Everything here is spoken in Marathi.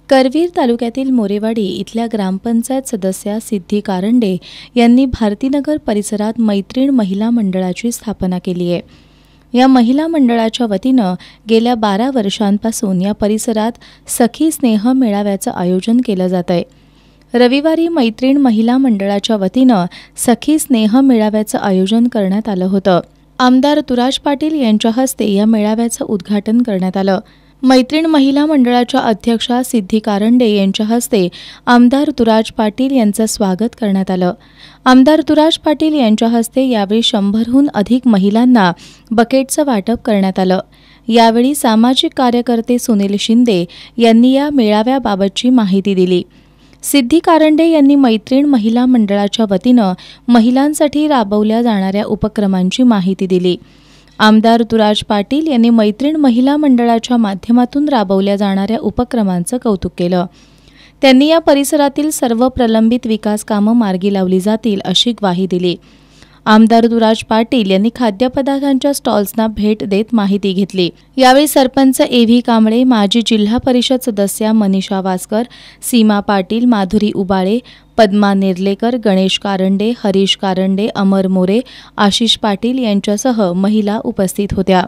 करवीर तालुक्यातील मोरेवाडी इथल्या ग्रामपंचायत सदस्या सिद्धी कारंडे यांनी भारतीनगर परिसरात मैत्रीण महिला मंडळाची स्थापना केली आहे। या महिला मंडळाच्या वतीनं गेल्या 12 वर्षांपासून या परिसरात सखी स्नेह मेळाव्याचं आयोजन केलं जात आहे। रविवारी मैत्रीण महिला मंडळाच्या वतीनं सखी स्नेह मेळाव्याचं आयोजन करण्यात आलं होतं। आमदार तुराज पाटील यांच्या हस्ते या मेळाव्याचं उद्घाटन करण्यात आलं। मैत्रीण महिला मंडळाच्या अध्यक्षा सिद्धी कारंडे यांच्या हस्ते आमदार तुराज पाटील यांचं स्वागत करण्यात आलं। आमदार तुराज पाटील यांच्या हस्ते यावेळी 100हून अधिक महिलांना बकेटचं वाटप करण्यात आलं। यावेळी सामाजिक कार्यकर्ते सुनील शिंदे यांनी या मेळाव्याबाबतची माहिती दिली। सिद्धी कारंडे यांनी मैत्रीण महिला मंडळाच्या वतीनं महिलांसाठी राबवल्या जाणाऱ्या उपक्रमांची माहिती दिली। आमदार तुराज पाटील यांनी मैत्रीण महिला मंडळाच्या माध्यमातून राबवल्या जाणाऱ्या उपक्रमांचं कौतुक केलं। त्यांनी या परिसरातील सर्व प्रलंबित विकास कामं मार्गी लावली जातील अशी ग्वाही दिली। आमदार तुराज पाटील यांनी खाद्यपदार्थांच्या स्टॉल्सना भेट देत माहिती घेतली। यावेळी सरपंच ए.व्ही. कांबळे, माजी जिल्हा परिषद सदस्या मनीषा वासकर, सीमा पाटील, माधुरी उबाळे, पद्मा नेर्लेकर, गणेश कारंडे, हरीश कारंडे, अमर मोरे, आशिष पाटील यांच्यासह महिला उपस्थित होत्या।